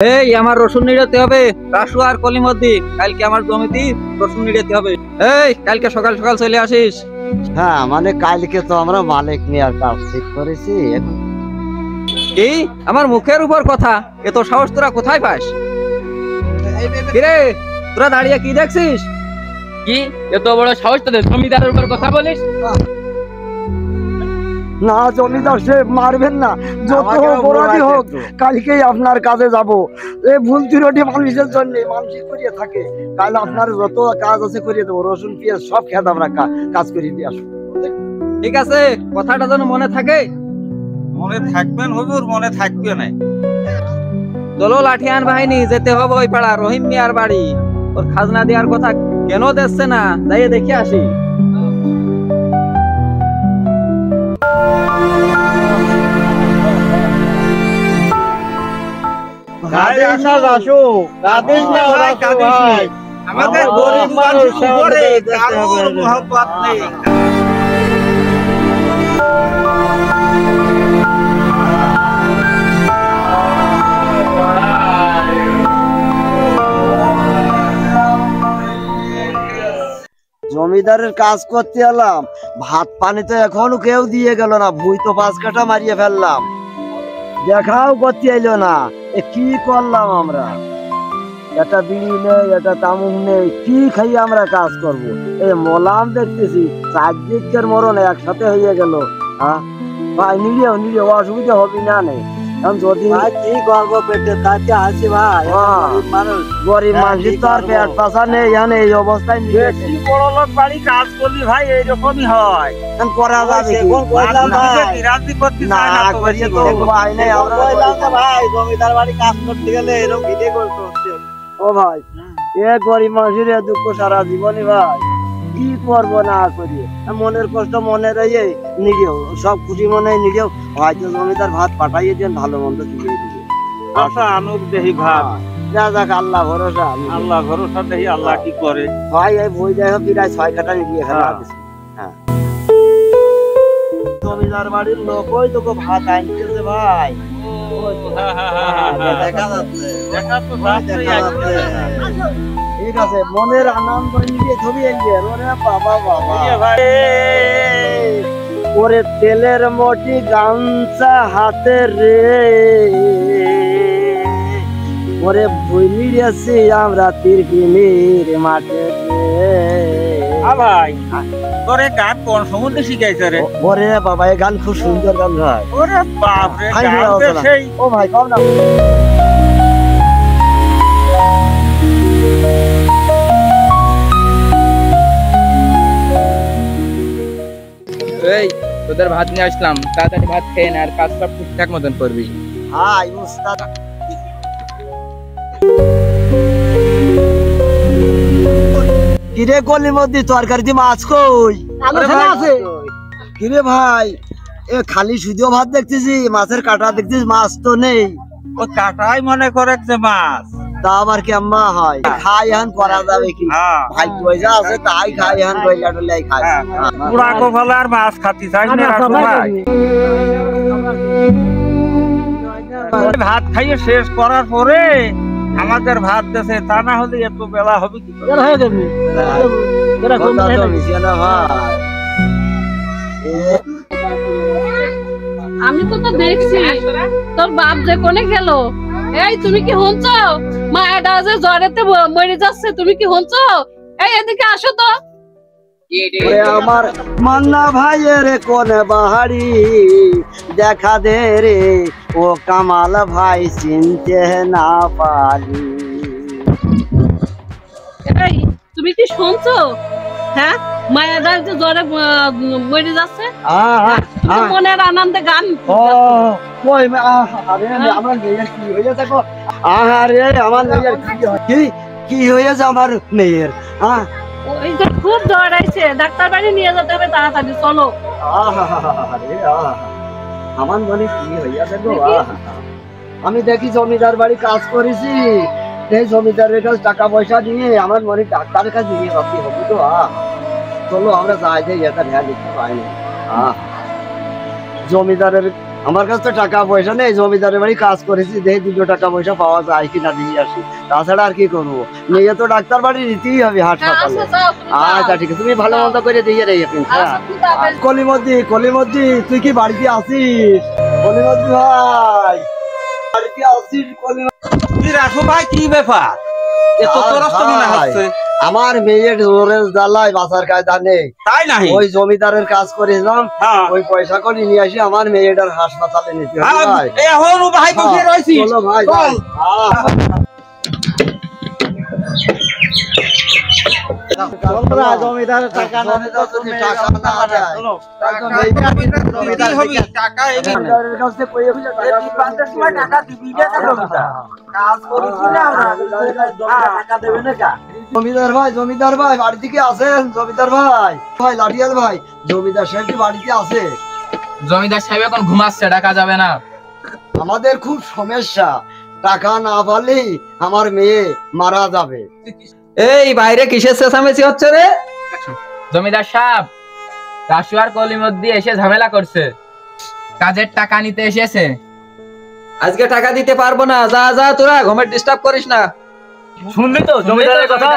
এই আমার রসুন নিড়াতে হবে। রাসু আর কলিমদ্দি, কালকে আমার জমিতে রসুন নিড়াতে হবে। এই কালকে সকাল সকাল চলে আসিস। হ্যাঁ মানে কালকে তো আমরা মালিক নেওয়ার কাজ ঠিক করেছি। কি আমার মুখের উপর কথা, এত সাহস তোরা কোথায় পাস? কিরে তোরা দাঁড়িয়ে কি দেখছিস? কি এত বড় সাহস তোদের জমিদারের উপর কথা বলিস? না জমিদার সে মারবেন না, যত অপরাধী হোক কালকেই আপনার কাজে যাব। এই ভুল ত্রুটি মানুষের জন্য মানসিক করিয়ে থাকে, কাল আপনার যত কাজ আছে করিয়ে দেবো। রসুন পেঁয়াজ সব খেত আমরা কাজ করিয়ে দিয়ে আসবো। ঠিক আছে, কথাটা যেন মনে থাকে। মনে থাকবেন হুজুর, মনে থাকবে না। চলো লাঠিয়ান বাহিনী, যেতে হবে ওই পাড়া রহিম মিয়ার বাড়ি। ওর খাজনা দেওয়ার কথা কেন দিচ্ছে না, যাই দেখে আসি। আমাদের গরিব মানুষ উপরে কারোর মহব্বত নেই। জমিদারের কাজ করতে এলাম, ভাত পানি তো এখনো কেউ দিয়ে গেল না। ভুই তো 5 কাঠা মারিয়ে ফেললাম, দেখাও করতে এলো না। কি করলাম আমরা? এটা বিড়ি নেই, এটা তামুক নেই, কি খাই আমরা কাজ করব? এই মলাম দেখতেছি 4 দিকের মরণ একসাথে হয়ে গেল। হ্যাঁ ভাই, নিলে অসুবিধা হবে না নেই। যদি কি করবো পেটে তাতে আছি ভাই, মানুষ গরিব মানুষ তো আর পেট পাশা নেই। এই অবস্থায় বেশি বড় লোক বাড়ি কাজ করলি ভাই এইরকমই হয়। করা যাবে রাজি করতে চায় না তো বেশি তো ভাই নেই। ভাই জমিদার বাড়ি কাজ করতে গেলে এরকম ভিডিও করতে হচ্ছে। ও ভাই, এ গরিব মানুষের দুঃখ সারা জীবনই ভাই কি করবো না করি। মনের কষ্ট মনে রয়ে নিজেও সব খুশি মনে নিজেও হয়তো জমিদার ভাত পাঠাইয়ে দেন, ভালো মন্দ দিয়ে দিবে। আশা আনুক দেহি ভাত, যা যাক আল্লাহ ভরসা। আল্লাহ ভরসা দেহি আল্লাহ কি করে। ভাই এই বই দেখো প্রায় 6 কাঠা নিয়ে ফেলা। হ্যাঁ জমিদার বাড়ির লোকই তোকে ভাত আনতেছে ভাই। দেখা যাচ্ছে, ঠিক আছে, মনের আনন্দ নিয়ে ছবি এগিয়ে। ওরে বাবা বাবা, ওরে তেলের মোটি গামছা হাতে রে, ওরে ভুলি গেছি আমরা তিরকিমির মাঠে রে। ভাই তোরে গান কোন সম্বন্ধে শিখাইছে রে? ওরে বাবা, এই গান খুব সুন্দর গান ভাই। ওরে বাপ রে, গান সেই। ও ভাই কম না। এই তোদের ভাত নিয়ে আসলাম, তাড়াতাড়ি ভাত খেয়ে না, আর কাজ সব ঠিকঠাক মতন করবি। হাই উস্তাদ। কিরে কলিমদ্দি, তরকারিতে মাছ কই? কিরে ভাই, এ খালি শুধু ভাত দেখতেছি, মাছের কাঁটা দেখতেছি, মাছ তো নেই। ও কাটাই মনে করে যে মাছ, তা আবার কেমন হয়? খাই এখন করা যাবে কি? ভাই পয়সা আছে তাই খাই, এখন কইলা টলাই খাই। পুরা গোপাল আর মাছ খাতি চাই না রাসু ভাই। ভাত খাইয়ে শেষ করার পরে আমাদের ভাত দেশে, তা না হলে এত বেলা হবে কি? আমি তো দেখছি তোর বাপ যে কোনে গেল। এই তুমি কি শুনছো? মায়াটা যে জ্বরেতে মরে যাচ্ছে, তুমি কি শুনছো? এই এদিকে আসো তো। আমার মান্না ভাইয়ের কোন বাহারি দেখা দে রে, ও কামাল ভাই চিনতে না পারি। এই তুমি কি শুনছো? হ্যাঁ, মায়াটা যে জ্বরে মরে যাচ্ছে, মনের আনন্দে গান। কি হয়েছে আমার মেয়ের? ওই যে খুব জ্বর আইছে, ডাক্তার বাড়ি নিয়ে যেতে হবে তাড়াতাড়ি, চলো। আমার মনে কি হইয়াছে গো। আমি দেখি জমিদার বাড়ি কাজ করেছি, এই জমিদারের কাছে টাকা পয়সা নিয়ে আমার মনে ডাক্তারের কাছে নিয়ে যাচ্ছি হবে তো। চলো আমরা যাই যাই, এটা ভ্যা দেখতে পাই না। জমিদারের আমার কাছে তো টাকা পয়সা নেই, জমিদারের বাড়ি কাজ করেছি, দেখি 2 টাকা পয়সা পাওয়া যায় কিনা দিয়ে আসি, তাছাড়া আর কি করবো। মেয়ে তো ডাক্তার বাড়ি নিতেই হবে হাসপাতালে। আচ্ছা ঠিক আছে, তুমি ভালো মন্দ করে দিয়ে রে এখন। হ্যাঁ কলিমদ্দি তুই কি বাড়িতে আছিস? কলিমদ্দি ভাই বাড়িতে আছিস? কি রাসু ভাই, কি ব্যাপার? এত তরস্ত মনে হচ্ছে। আমার মেয়ের জোরের জ্বালায় বাঁচার কায়দা নেই, তাই নাহি? ওই জমিদারের কাজ করেছিলাম, ওই পয়সা করে নিয়ে আসি আমার মেয়েটার হাসপাতালে নিতে হবে ভাই। এখন ভাই বসে রয়েছি। চলো ভাই চল। জমিদারের টাকা না দিলে যদি টাকা না দেয়, টাকা জমিদারের কাছে কইয়ে বুঝে টাকা দিবি না জমিদার। কাজ করেছি না আমরা, টাকা দেবে না কা? জমিদার ভাই বাড়ি থেকে আছেন? জমিদার ভাই লাঠিয়াল ভাই, জমিদার সাহেব কি বাড়িতে আছে? জমিদার সাহেব এখন ঘুমাচ্ছে, ডাকা যাবে না। আমাদের খুব সমস্যা, টাকা না পালে আমার মেয়ে মারা যাবে। এই বাইরে কিসের চেঁচামেচি হচ্ছে রে? জমিদার সাহেব, রাসু আর কলিমদ্দি এসে ঝামেলা করছে, কাজের টাকা নিতে এসেছে। আজকে টাকা দিতে পারবো না, যা যা তোরা, ঘুমের ডিস্টার্ব করিস না। শুনলি তো জমিদারের কথা?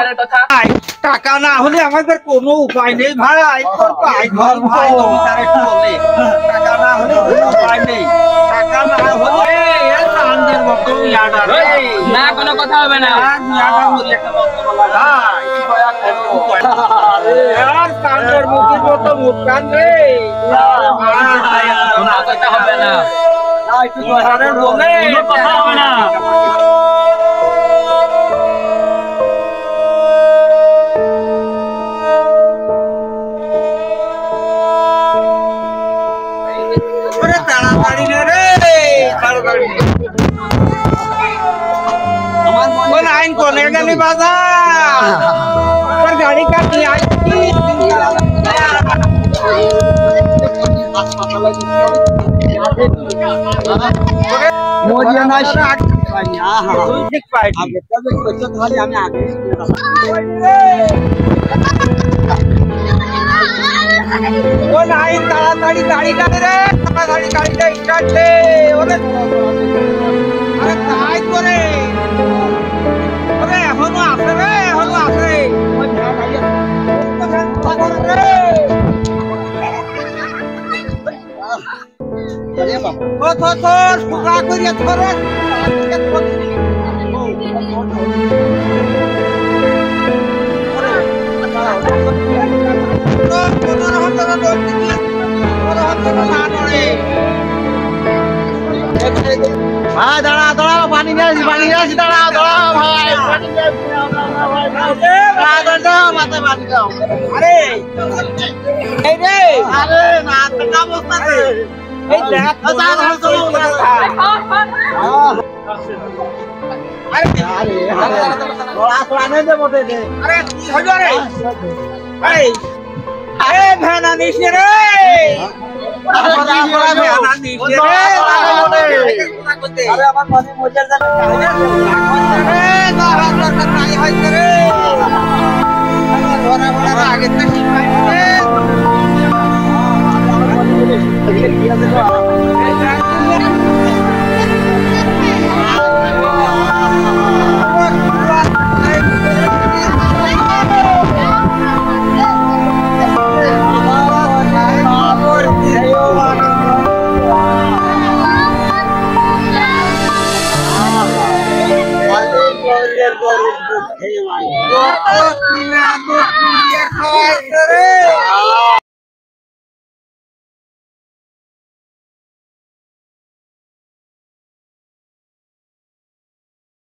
টাকা না হলে আমাদের কোনো উপায় নেই ভাই। ভাই জমিদার একটু বলে, টাকা না হলে কোনো উপায় নেই। টাকা না হলে চাঁদের মতো ইয়াডা না, কোনো কথা হবে না। ইয়াডা মরি একটা মতো বলা যায়। আর চাঁদের মুখের মতো মুখ কান রে। কোনো কথা হবে না। জমিদারের বলে কথা হবে না। তাড়াতাড়ি রে, তাড়াতাড়ি। কোন আইন কোনে গেলি বাজার? গাড়ি কাটি আসছি। মরিয়া নাই ঠিক পাইছি। আমি আগে কোন আইন তাড়াতাড়ি গাড়ি কাটে রে, তাড়াতাড়ি গাড়িটা স্টার্ট দে। ওরে আরে তাই করে, ওরে এখনো আছে রে, এখনো আছে। সুরা করিয়া ধরে ভাই দাঁড়াও, পানি নিয়ে আসি, দাঁড়াও ভাই, পানি নিয়ে আসি, মাথায় পানি দাও। আরে এই রে, আরে না অবস্থা এই দেখ আরে কি হলো রে? আরে ভ্যান আনিস রে, আগে রে